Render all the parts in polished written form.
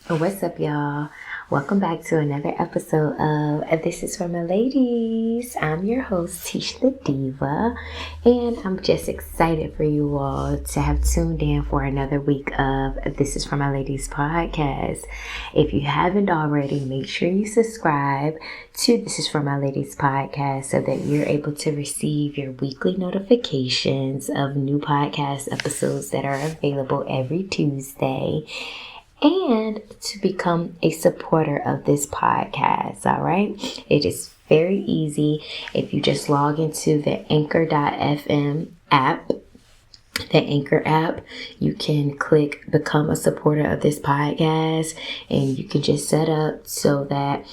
What's up, y'all? Welcome back to another episode of This Is For My Ladies. I'm your host, Tisha the Diva, and I'm just excited for you all to have tuned in for another week of This Is For My Ladies podcast. If you haven't already, make sure you subscribe to This Is For My Ladies podcast so that you're able to receive your weekly notifications of new podcast episodes that are available every Tuesday, and to become a supporter of this podcast. All right, it is very easy. If you just log into the anchor.fm app, the Anchor app, you can click become a supporter of this podcast, and you can just set up so that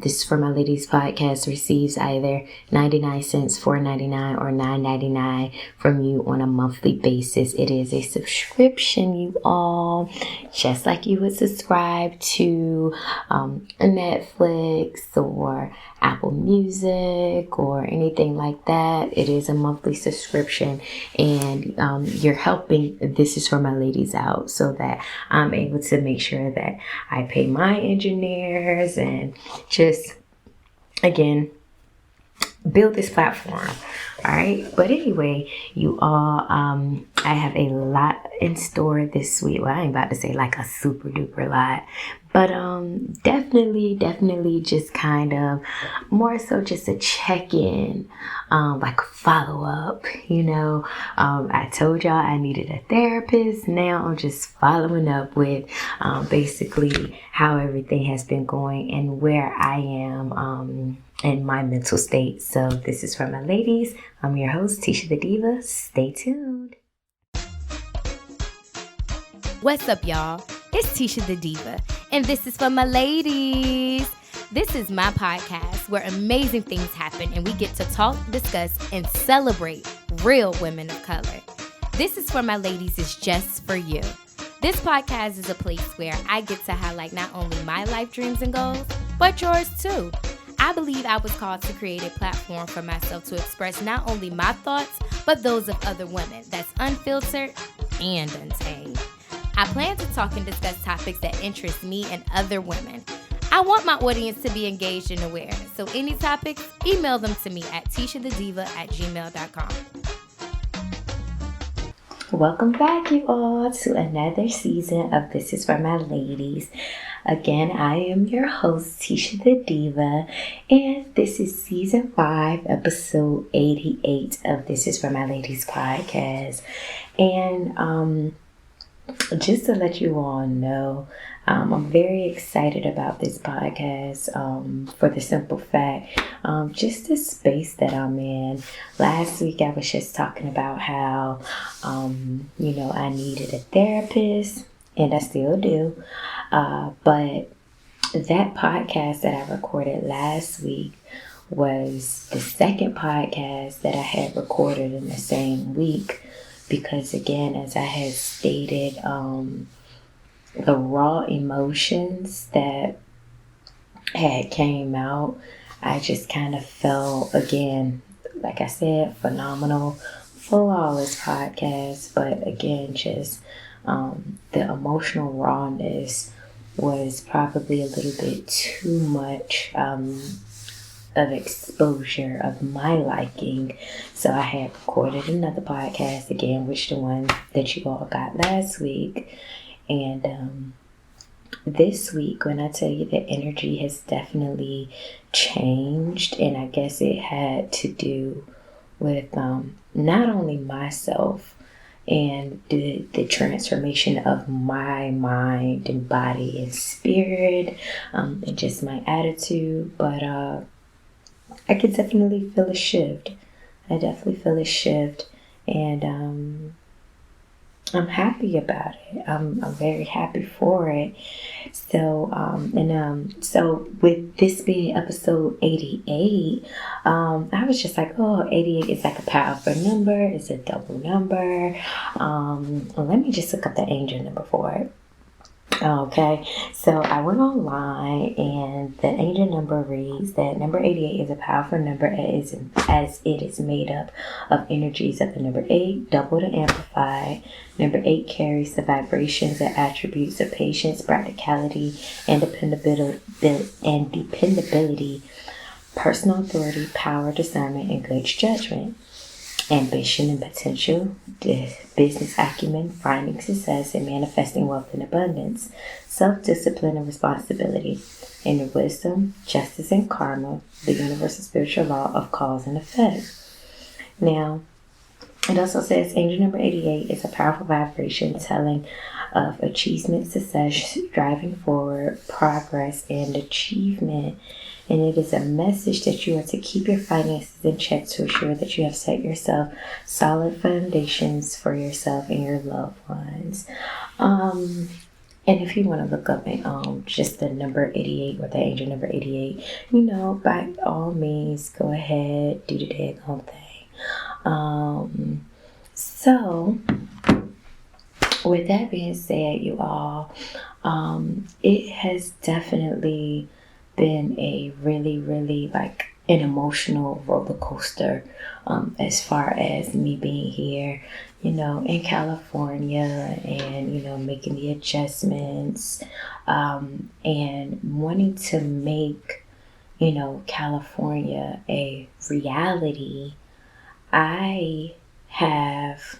This Is For My Ladies podcast receives either 99 cents, $4.99, or $9.99 from you on a monthly basis. It is a subscription, you all, just like you would subscribe to a Netflix or Apple Music or anything like that. It is a monthly subscription, and you're helping This Is For My Ladies out so that I'm able to make sure that I pay my engineers and just, again, build this platform. All right. But anyway, you all, I have a lot in store this week. Well, I ain't about to say like a super duper lot, but definitely just kind of more so just a check-in, like a follow-up, I told y'all I needed a therapist. Now I'm just following up with basically how everything has been going and where I am in my mental state. So this is for my ladies. I'm your host, Tisha the Diva. Stay tuned. What's up, y'all? It's Tisha the Diva, and this is for my ladies. This is my podcast where amazing things happen and we get to talk, discuss, and celebrate real women of color. This is for my ladies is just for you. This podcast is a place where I get to highlight not only my life dreams and goals, but yours too. I believe I was called to create a platform for myself to express not only my thoughts, but those of other women that's unfiltered and untamed. I plan to talk and discuss topics that interest me and other women. I want my audience to be engaged and aware, so any topics, email them to me at tishathediva@gmail.com. Welcome back, you all, to another season of This Is For My Ladies. Again, I am your host, Tisha the Diva, and this is season 5, episode 88 of This Is For My Ladies podcast. And just to let you all know, I'm very excited about this podcast for the simple fact, just the space that I'm in. Last week, I was just talking about how, I needed a therapist, and I still do. But that podcast that I recorded last week was the second podcast that I had recorded in the same week. Because again, as I had stated, the raw emotions that had came out, I just kind of felt, again, like I said, phenomenal, flawless podcast. But again, just the emotional rawness was probably a little bit too much of exposure of my liking. So I had recorded another podcast again, which the one that you all got last week. And this week, when I tell you the energy has definitely changed, and I guess it had to do with not only myself and the transformation of my mind and body and spirit, and just my attitude, but I could definitely feel a shift. I definitely feel a shift, and I'm happy about it. I'm very happy for it. So, so with this being episode 88, I was just like, 88 is like a powerful number. It's a double number. Let me just look up the angel number for it. Okay, so I went online and the angel number reads that number 88 is a powerful number as it is made up of energies of the number 8, doubled and amplified. Number 8 carries the vibrations and attributes of patience, practicality, and dependability, personal authority, power, discernment, and good judgment. Ambition and potential, business acumen, finding success, and manifesting wealth in abundance, self-discipline and responsibility, inner wisdom, justice and karma, the universal spiritual law of cause and effect. Now, it also says angel number 88 is a powerful vibration telling of achievement, success, driving forward, progress, and achievement. And it is a message that you are to keep your finances in check to assure that you have set yourself solid foundations for yourself and your loved ones. And if you want to look up just the number 88 or the angel number 88, by all means, go ahead, do the daggone thing. So, with that being said, you all, it has definitely been a really, really like an emotional roller coaster as far as me being here, in California and, making the adjustments and wanting to make, California a reality. I have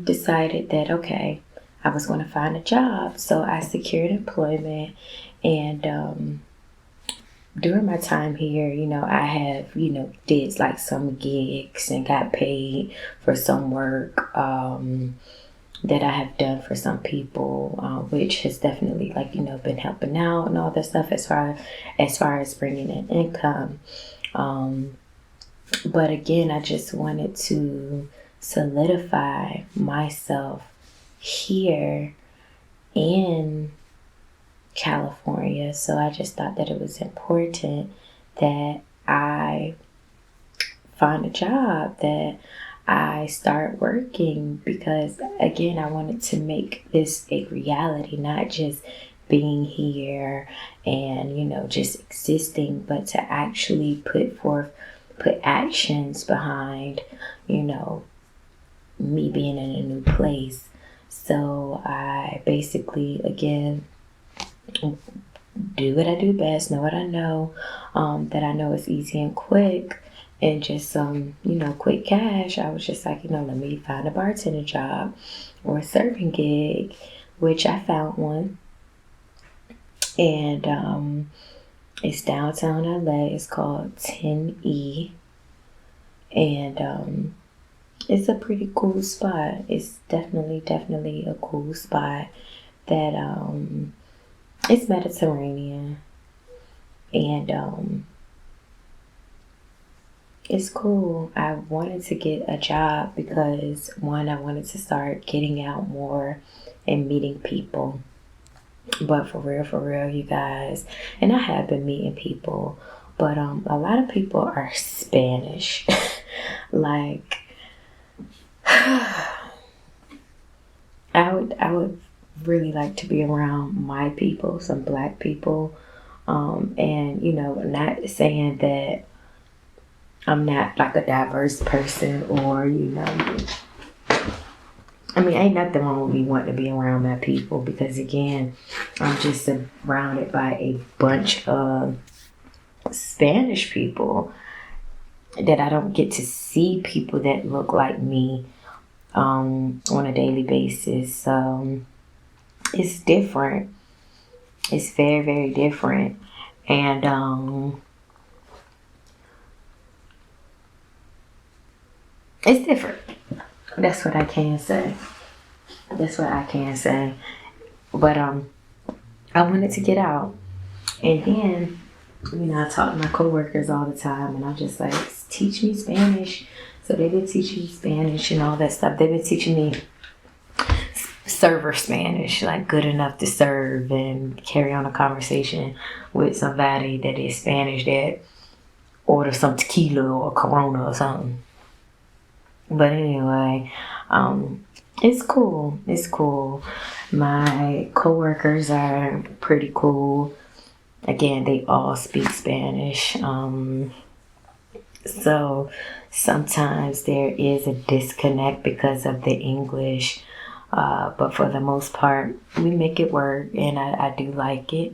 decided that, okay, I was going to find a job. So I secured employment, and during my time here, I have, did like some gigs and got paid for some work that I have done for some people, which has definitely been helping out and all that stuff as far as bringing in income. But again, I just wanted to solidify myself here in California. So I just thought that it was important that I find a job, that I start working, because again, I wanted to make this a reality, not just being here and, just existing, but to actually put actions behind, me being in a new place. So I basically, again, do what I do best, know what I know, that I know is easy and quick, and just quick cash. I was just like, let me find a bartender job or a serving gig, which I found one. And it's downtown LA. It's called 10E. And it's a pretty cool spot. It's definitely a cool spot that it's Mediterranean, and it's cool. I wanted to get a job because, one, I wanted to start getting out more and meeting people. But for real, you guys, and I have been meeting people, but a lot of people are Spanish. Like, I would really like to be around my people, some Black people, and not saying that I'm not like a diverse person, or ain't nothing wrong with me wanting to be around my people, because again, I'm just surrounded by a bunch of Spanish people that I don't get to see people that look like me on a daily basis. It's different. It's very, very different. And it's different. That's what I can say. But I wanted to get out. And then, I talk to my coworkers all the time, and I'm just like, teach me Spanish. So they've been teaching me Spanish and all that stuff. They've been teaching me server Spanish, like good enough to serve and carry on a conversation with somebody that is Spanish, that order some tequila or Corona or something. But anyway, It's cool. It's cool. My coworkers are pretty cool. Again, they all speak Spanish. So sometimes there is a disconnect because of the English. But for the most part, we make it work, and I do like it.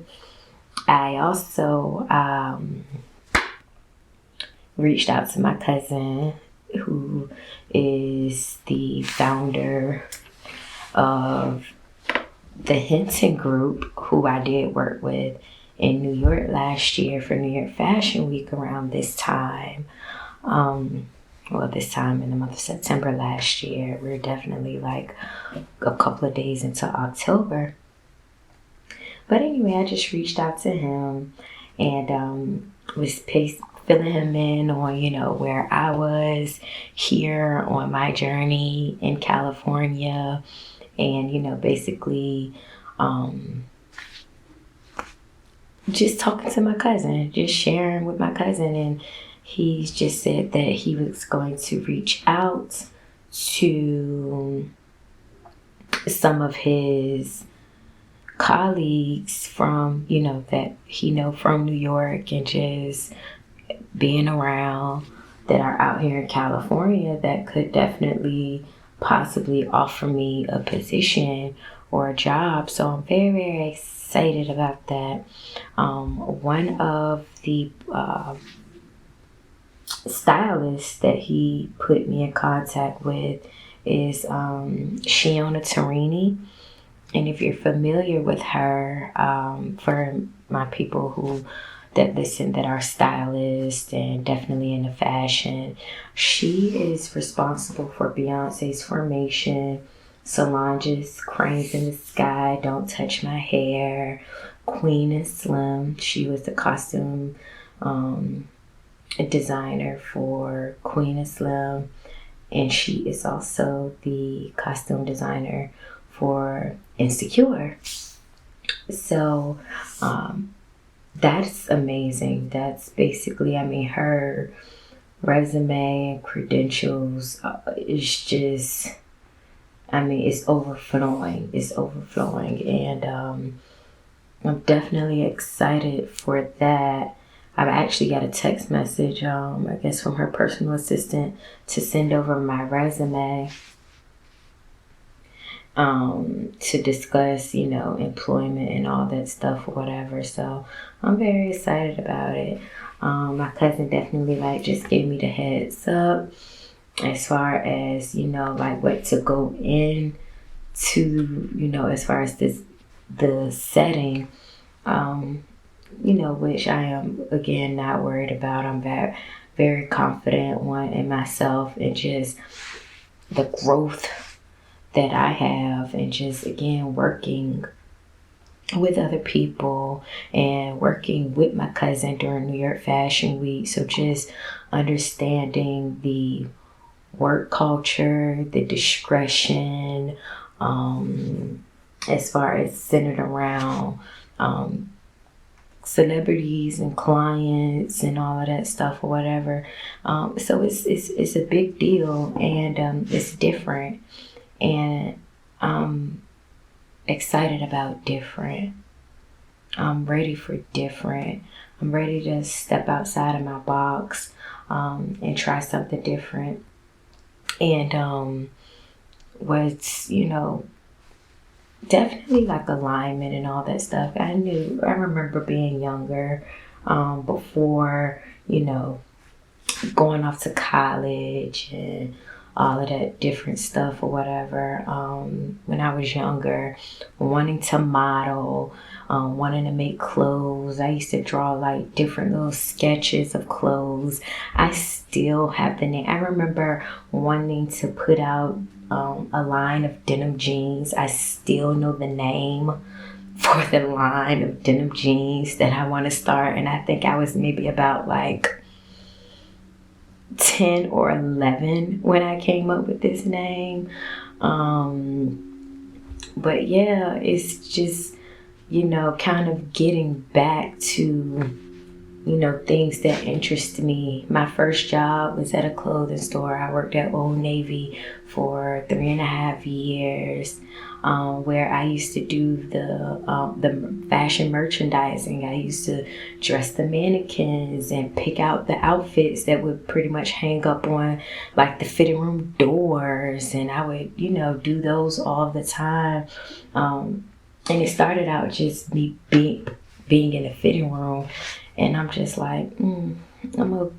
I also reached out to my cousin, who is the founder of the Hinton Group, who I did work with in New York last year for New York Fashion Week around this time. This time in the month of September last year. We're definitely like a couple of days into October. But anyway, I just reached out to him and was filling him in on, where I was here on my journey in California, and, basically just talking to my cousin, just sharing with my cousin. And he's just said that he was going to reach out to some of his colleagues from, that he know from New York and just being around, that are out here in California, that could definitely possibly offer me a position or a job. So I'm very, very excited about that. One of the stylists that he put me in contact with is Shiona Tarini. And if you're familiar with her, for my people that listen that are stylists and definitely into fashion, she is responsible for Beyonce's Formation, Solange's Cranes in the Sky, Don't Touch My Hair, Queen and Slim. She was the costume designer for Queen and Slim, and she is also the costume designer for Insecure. So that's amazing. That's basically, her resume and credentials is just, it's overflowing. It's overflowing. And I'm definitely excited for that. I've actually got a text message, I guess from her personal assistant, to send over my resume to discuss, employment and all that stuff or whatever. So I'm very excited about it. My cousin definitely just gave me the heads up as far as, what to go in to, as far as the setting, which I am, again, not worried about. I'm very, very confident, in myself and just the growth that I have, and just, again, working with other people and working with my cousin during New York Fashion Week. So just understanding the work culture, the discretion, as far as centered around celebrities and clients and all of that stuff or whatever. So it's a big deal, and it's different, and I'm excited about different. I'm ready for different. I'm ready to step outside of my box and try something different. And what's, definitely alignment and all that stuff. I remember being younger, before, going off to college and all of that different stuff or whatever. When I was younger, wanting to model, wanting to make clothes. I used to draw different little sketches of clothes. I still have the name. I remember wanting to put out a line of denim jeans. I still know the name for the line of denim jeans that I want to start. And I think I was maybe about 10 or 11 when I came up with this name. But yeah, it's just, kind of getting back to things that interest me. My first job was at a clothing store. I worked at Old Navy for 3.5 years, where I used to do the fashion merchandising. I used to dress the mannequins and pick out the outfits that would pretty much hang up on like the fitting room doors, and I would do those all the time. And it started out just me being in the fitting room, and I'm just like, I'm gonna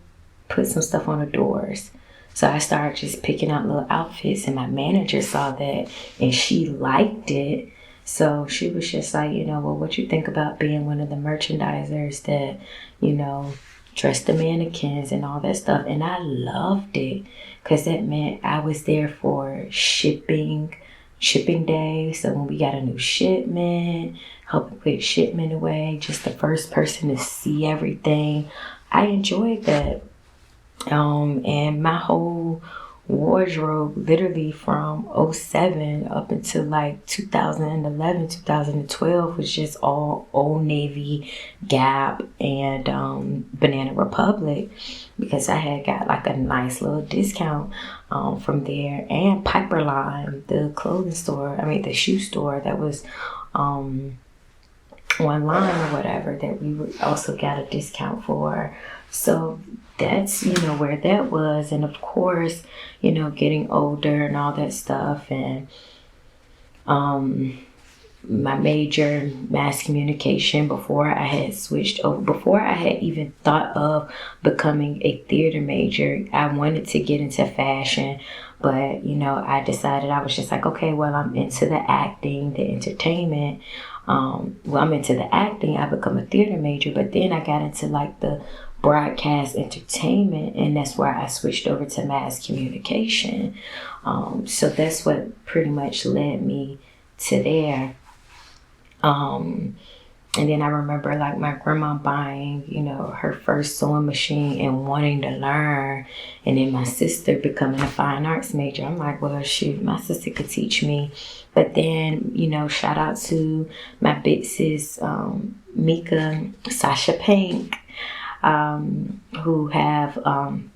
put some stuff on the doors. So I started just picking out little outfits, and my manager saw that and she liked it. So she was just like, well, what you think about being one of the merchandisers that, dress the mannequins and all that stuff? And I loved it, because that meant I was there for shipping day. So when we got a new shipment, helping put shipment away, just the first person to see everything. I enjoyed that. And my whole wardrobe, literally from '07 up until like 2011, 2012, was just all Old Navy, Gap, and Banana Republic, because I had got like a nice little discount from there, and Piperline, the shoe store that was online or whatever, that we would also got a discount for. So that's where that was. And of course, getting older and all that stuff, and my major, mass communication, before I had switched over, before I had even thought of becoming a theater major. I wanted to get into fashion, but I decided, I was just like, okay, well, I'm into the acting, the entertainment. I'm into the acting. I become a theater major, but then I got into like the broadcast entertainment, and that's where I switched over to mass communication. So that's what pretty much led me to there. And then I remember like my grandma buying, her first sewing machine and wanting to learn. And then my sister becoming a fine arts major. I'm like, well, shoot, my sister could teach me. But then, shout out to my big sis, Mika, Sasha Pink, who have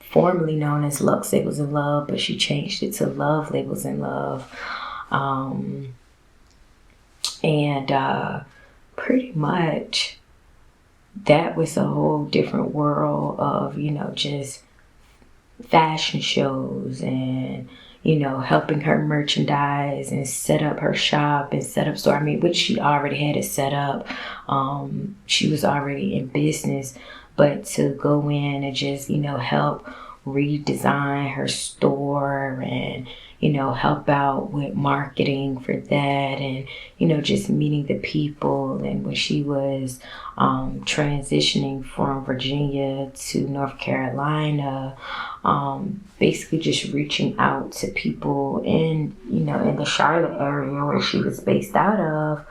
formerly known as Lux Labels in Love, but she changed it to Love Labels in Love. And pretty much that was a whole different world of, just fashion shows, and, helping her merchandise and set up her shop and set up store. I mean, which she already had it set up. She was already in business, but to go in and just, help redesign her store, and, help out with marketing for that, and, just meeting the people. And when she was transitioning from Virginia to North Carolina, basically just reaching out to people in, in the Charlotte area where she was based out of.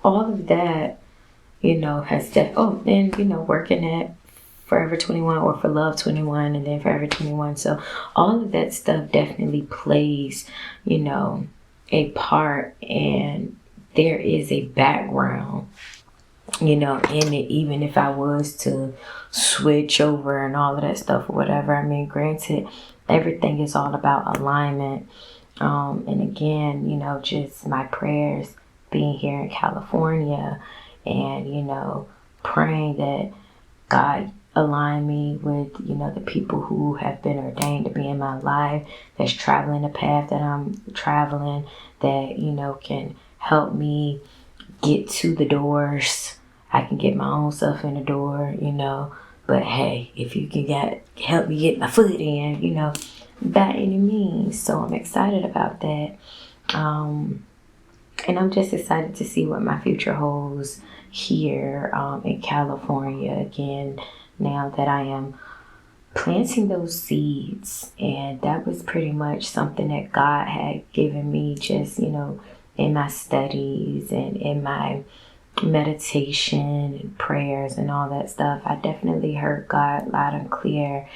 All of that, has and, working at Forever 21 or For Love 21, and then Forever 21. So all of that stuff definitely plays, a part, and there is a background, in it, even if I was to switch over and all of that stuff or whatever. I mean, granted, everything is all about alignment. And again, just my prayers being here in California, and, praying that God align me with, the people who have been ordained to be in my life, that's traveling the path that I'm traveling, that, can help me get to the doors. I can get my own stuff in the door, but hey, if you can help me get my foot in, by any means. So I'm excited about that. And I'm just excited to see what my future holds here in California again, now that I am planting those seeds. And that was pretty much something that God had given me, just, in my studies and in my meditation and prayers and all that stuff. I definitely heard God loud and clear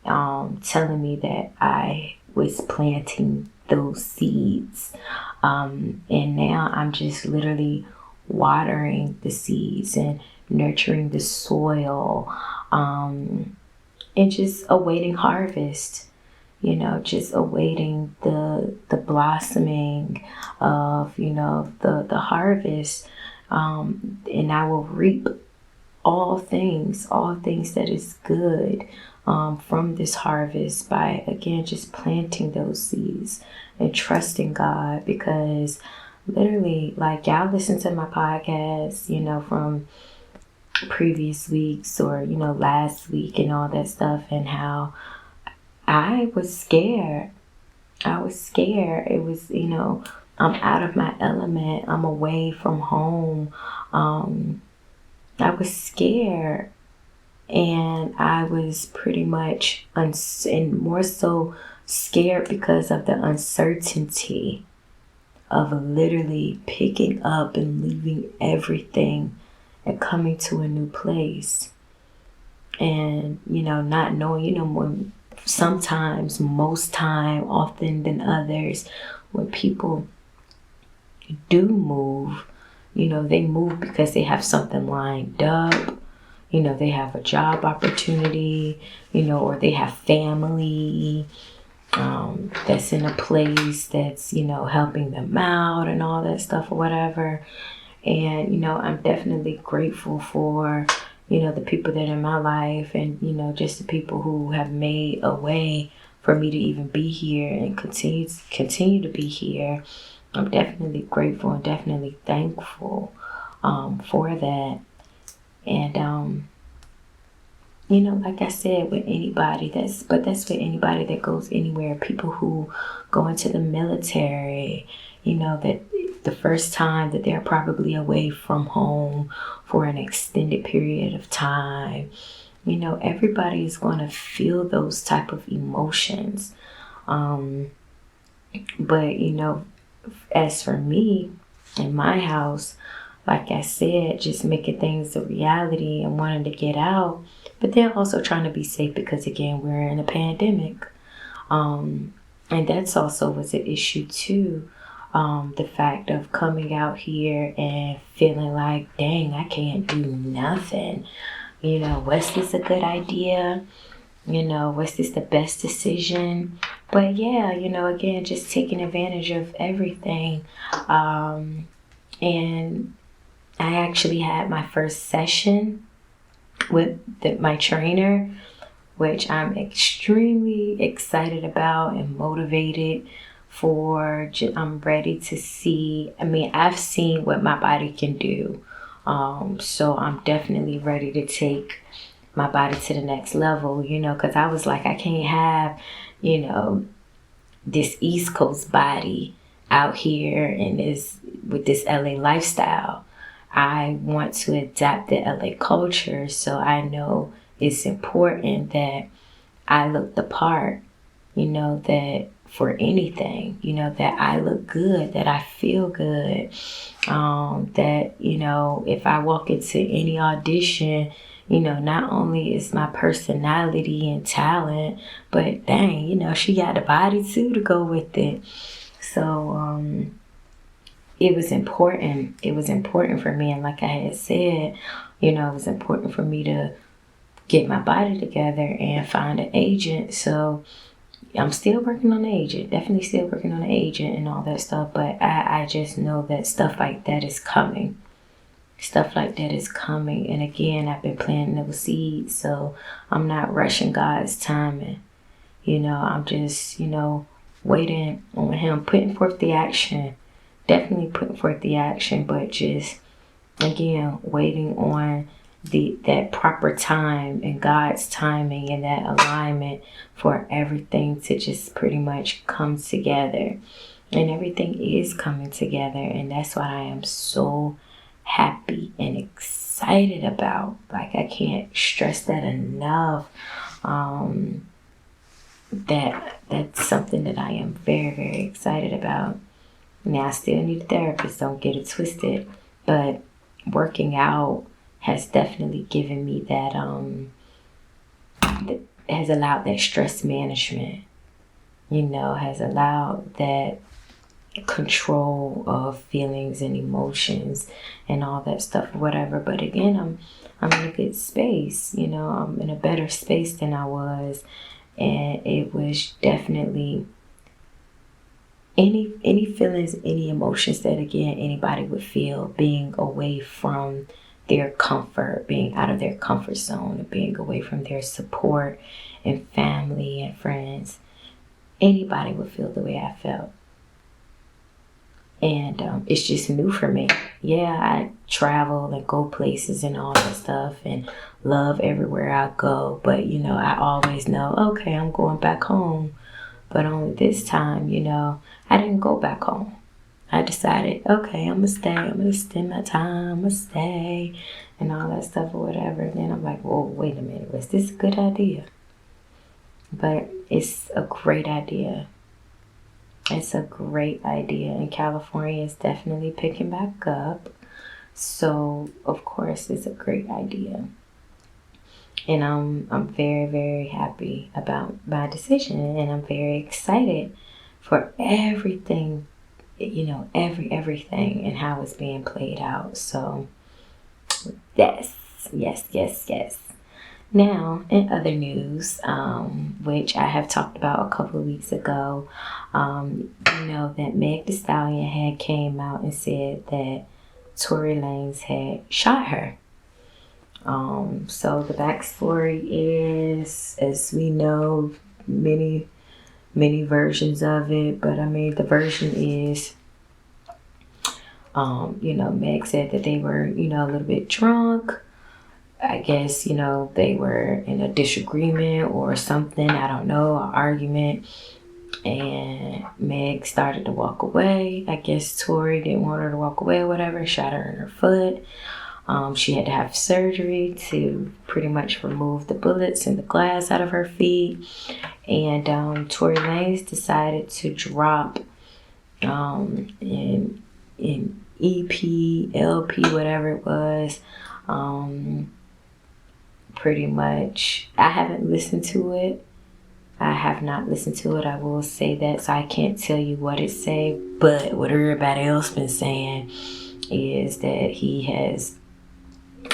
telling me that I was planting those seeds. And now I'm just literally watering the seeds and nurturing the soil, and just awaiting harvest. Just awaiting the blossoming of, the harvest. And I will reap all things that is good from this harvest by, again, just planting those seeds and trusting God. Because literally, like, y'all listen to my podcast, from previous weeks or, last week and all that stuff, and how I was scared. It was, I'm out of my element. I'm away from home. I was scared, and I was pretty much, and more so scared because of the uncertainty of literally picking up and leaving everything and coming to a new place. And, not knowing, when sometimes, most time, often than others, when people do move, they move because they have something lined up, they have a job opportunity, or they have family that's in a place that's, helping them out and all that stuff or whatever. And, I'm definitely grateful for, the people that are in my life, and, just the people who have made a way for me to even be here and continue to be here. I'm definitely grateful and definitely thankful for that. And, like I said, with anybody, that's with anybody that goes anywhere, people who go into the military, that the first time that they're probably away from home for an extended period of time, everybody is going to feel those type of emotions. But, as for me, in my house, like I said, just making things a reality and wanting to get out, but they're also trying to be safe because, again, we're in a pandemic. And that's also was an issue too. The fact of coming out here and feeling like, dang, I can't do nothing. Was this a good idea? Was this the best decision? But yeah, again, just taking advantage of everything. And I actually had my first session with my trainer, which I'm extremely excited about and motivated for. I'm ready to see. I've seen what my body can do. So I'm definitely ready to take my body to the next level, because I was like, I can't have, this East Coast body out here and with this LA lifestyle. I want to adapt the LA culture, so I know it's important that I look the part, that for anything, that I look good, that I feel good, that, if I walk into any audition, not only is my personality and talent, but dang, she got the body too to go with it. So, it was important. It was important for me. And like I had said, it was important for me to get my body together and find an agent. So I'm still working on the agent, definitely still working on the agent and all that stuff. But I just know that stuff like that is coming. Stuff like that is coming. And again, I've been planting those seeds. So I'm not rushing God's timing. I'm just, waiting on Him, putting forth the action. Definitely putting forth the action, but just, again, waiting on that proper time and God's timing and that alignment for everything to just pretty much come together. And everything is coming together, and that's what I am so happy and excited about. Like, I can't stress that enough. That's something that I am very, very excited about. Now, I still need a therapist, don't get it twisted, but working out has definitely given me that, has allowed that stress management, has allowed that control of feelings and emotions and all that stuff or whatever. But again, I'm in a good space, you know, I'm in a better space than I was. And it was definitely any feelings, any emotions that again anybody would feel being away from their comfort, being out of their comfort zone, and being away from their support and family and friends. Anybody would feel the way I felt. And it's just new for me. Yeah, I travel and go places and all that stuff and love everywhere I go. But, you know, I always know, okay, I'm going back home. But only this time, you know, I didn't go back home. I decided, okay, I'm going to stay. I'm going to spend my time. I'm going to stay and all that stuff or whatever. And then I'm like, whoa, wait a minute. Was this a good idea? But it's a great idea. It's a great idea, and California is definitely picking back up. So, of course, it's a great idea. And I'm very, very happy about my decision, and I'm very excited for everything, you know, everything and how it's being played out. So, yes. Now, in other news, which I have talked about a couple of weeks ago, you know that Meg Thee Stallion had came out and said that Tory Lanez had shot her. So the backstory is, as we know, many versions of it, but I mean the version is, you know, Meg said that they were, you know, a little bit drunk. I guess, you know, they were in a disagreement or something. I don't know, an argument. And Meg started to walk away. I guess Tory didn't want her to walk away or whatever. Shot her in her foot. She had to have surgery to pretty much remove the bullets and the glass out of her feet. And Tory Lanez decided to drop in EP, LP, whatever it was. Pretty much, I haven't listened to it. I have not listened to it. I will say that, so I can't tell you what it say. But what everybody else been saying is that he has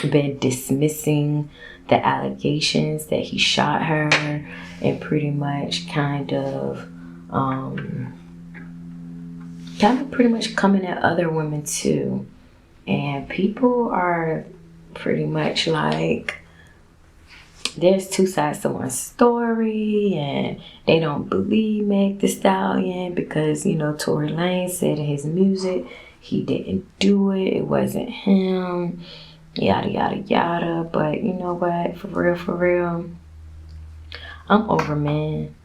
been dismissing the allegations that he shot her, and pretty much kind of pretty much coming at other women too. And people are pretty much like, there's two sides to one story, and they don't believe Meg Thee Stallion because, you know, Tory Lanez said in his music he didn't do it, it wasn't him, yada yada yada. But you know what, for real, I'm over men.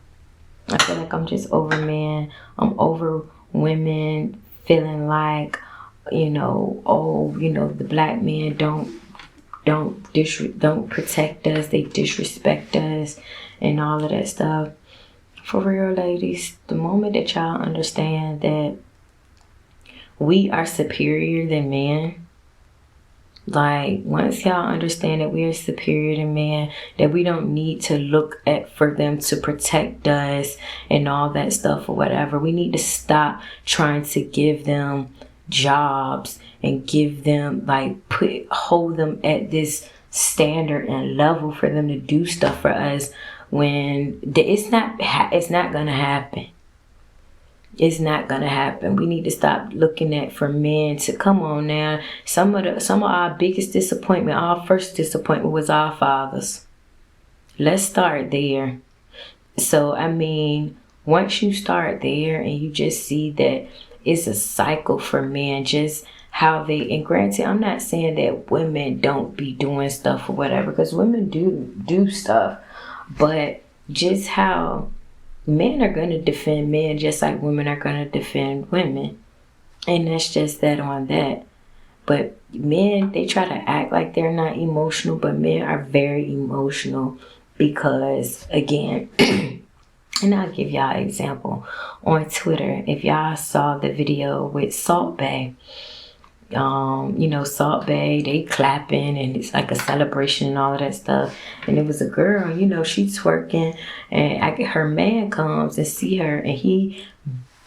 I feel like I'm just over men. I'm over women feeling like, you know, oh, you know, the black men don't protect us, they disrespect us and all of that stuff. For real, ladies, the moment that y'all understand that we are superior than men, like once y'all understand that we are superior than men, that we don't need to look at for them to protect us and all that stuff or whatever, we need to stop trying to give them jobs and give them, like, hold them at this standard and level for them to do stuff for us when it's not gonna happen. It's not gonna happen. We need to stop looking at for men to, come on now. Some of our biggest disappointment, our first disappointment was our fathers. Let's start there. So I mean, once you start there and you just see that it's a cycle for men, just how they, and granted, I'm not saying that women don't be doing stuff or whatever, because women do stuff, but just how men are going to defend men just like women are going to defend women. And that's just that on that. But men, they try to act like they're not emotional, but men are very emotional because, again, and I'll give y'all an example. On Twitter, if y'all saw the video with Salt Bae, you know, Salt Bae, they clapping and it's like a celebration and all of that stuff. And it was a girl, you know, she's twerking, and her man comes and see her, and he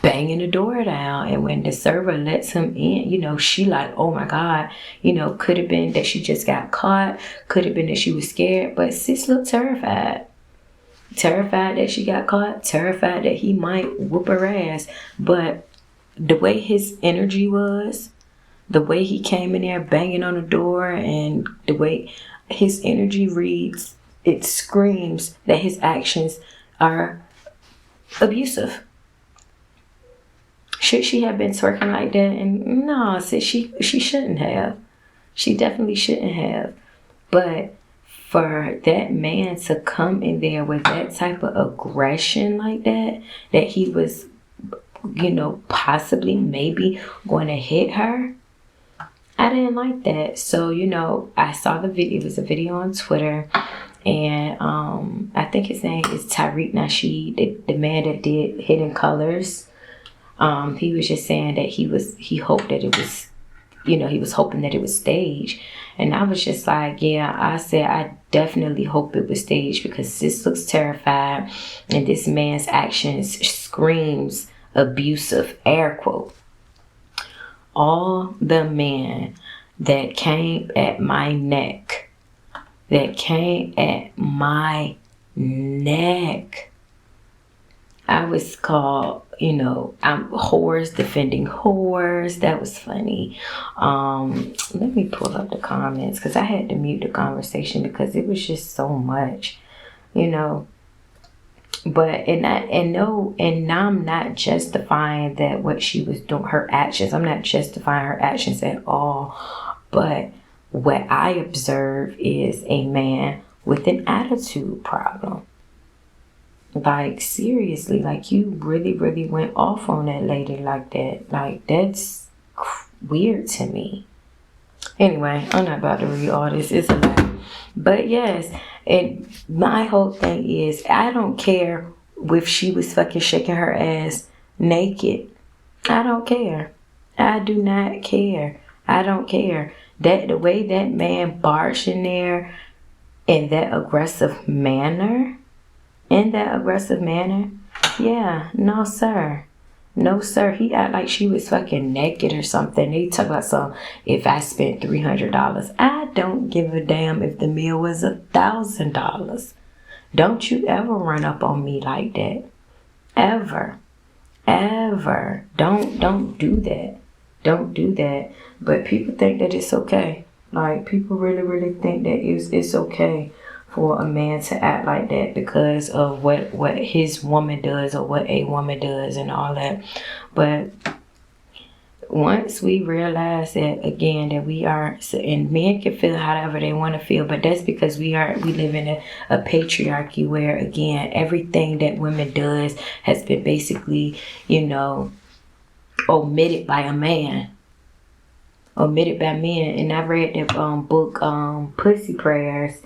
banging the door down. And when the server lets him in, you know, she like, oh my God, you know, could have been that she just got caught, could have been that she was scared, but sis looked terrified. Terrified that she got caught, terrified that he might whoop her ass. But the way his energy was, the way he came in there banging on the door, and the way his energy reads, it screams that his actions are abusive. Should she have been twerking like that? And no, sis, she shouldn't have. She definitely shouldn't have. But for that man to come in there with that type of aggression like that he was, you know, possibly maybe going to hit her, I didn't like that. So, you know, I saw the video. It was a video on Twitter, and I think his name is Tariq Nasheed, the man that did Hidden Colors. He was just saying that he hoped that it was, you know, he was hoping that it was staged. And I was just like, yeah, I said, I definitely hope it was staged, because sis looks terrified, and this man's actions screams abusive, air quote. All the men that came at my neck, I was called, you know, I'm whores defending whores. That was funny. Let me pull up the comments, because I had to mute the conversation because it was just so much, you know. But now I'm not justifying that what she was doing, her actions. I'm not justifying her actions at all. But what I observe is a man with an attitude problem. Like, seriously, like, you really, really went off on that lady like that. Like, that's weird to me. Anyway, I'm not about to read all this. It's a lot. But yes, and my whole thing is, I don't care if she was fucking shaking her ass naked. I don't care. I do not care. I don't care. That the way that man barged in there in that aggressive manner, yeah, no sir. No sir, he act like she was fucking naked or something. They talk about some, if I spent $300, I don't give a damn if the meal was $1,000. Don't you ever run up on me like that. Ever. Don't do that. Don't do that. But people think that it's okay. Like, people really, really think that it's okay for a man to act like that because of what his woman does or what a woman does and all that. But once we realize that, again, that we are, and men can feel however they want to feel, but that's because we live in a patriarchy where, again, everything that women does has been basically, you know, omitted by a man. Omitted by men. And I read the book Pussy Prayers,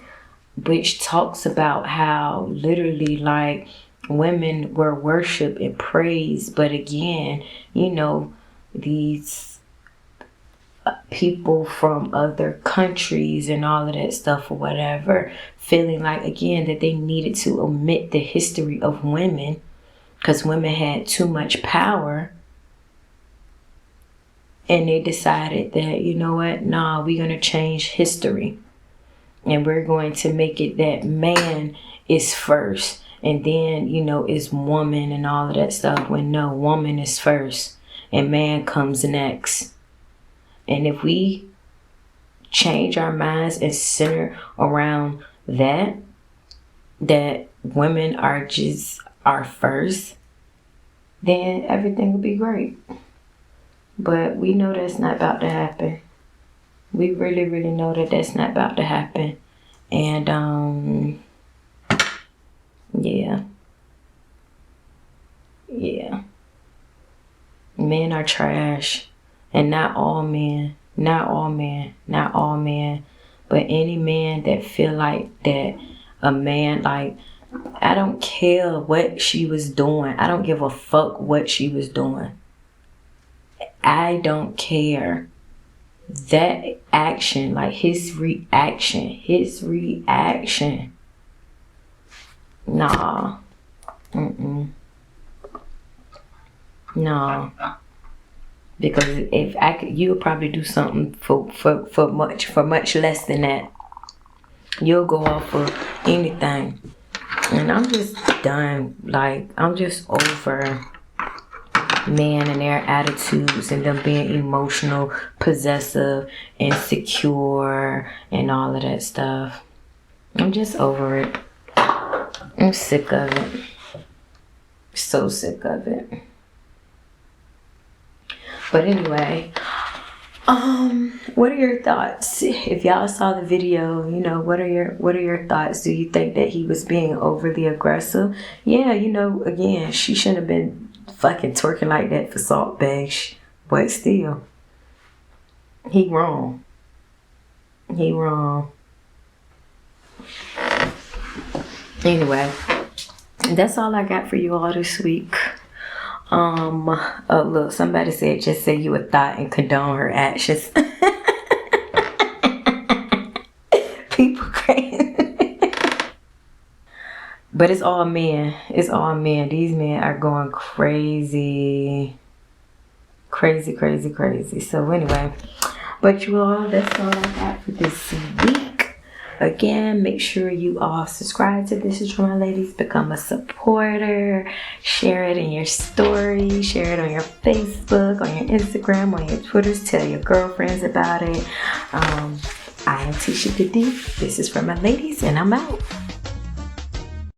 which talks about how literally, like, women were worshipped and praised. But again, you know, these people from other countries and all of that stuff or whatever, feeling like, again, that they needed to omit the history of women because women had too much power. And they decided that, you know what, nah, we're going to change history. And we're going to make it that man is first. And then, you know, it's woman and all of that stuff. When no, woman is first. And man comes next. And if we change our minds and center around that women are first, then everything will be great. But we know that's not about to happen. We really, really know that that's not about to happen. And, yeah. Men are trash. And not all men. But any man that feel like that, a man, like, I don't care what she was doing. I don't give a fuck what she was doing. I don't care. That action, like his reaction. Nah. No. Because if I could, you would probably do something for much less than that. You'll go off for anything. And I'm just done. Like, I'm just over men and their attitudes and them being emotional, possessive, insecure, and all of that stuff. I'm just over it. I'm sick of it. So sick of it. But anyway, what are your thoughts? If y'all saw the video, you know, what are your thoughts? Do you think that he was being overly aggressive? Yeah, you know, again, she shouldn't have been fucking twerking like that for salt bags. But still, he wrong. He wrong. Anyway, that's all I got for you all this week. Look, somebody said just say you a thought and condone her actions. People crazy. But it's all men. It's all men. These men are going crazy. Crazy. So anyway, but you all, that's all I got for this week. Again, make sure you all subscribe to This Is For My Ladies. Become a supporter. Share it in your story. Share it on your Facebook, on your Instagram, on your Twitters. Tell your girlfriends about it. I am Tisha the D. This is For My Ladies, and I'm out.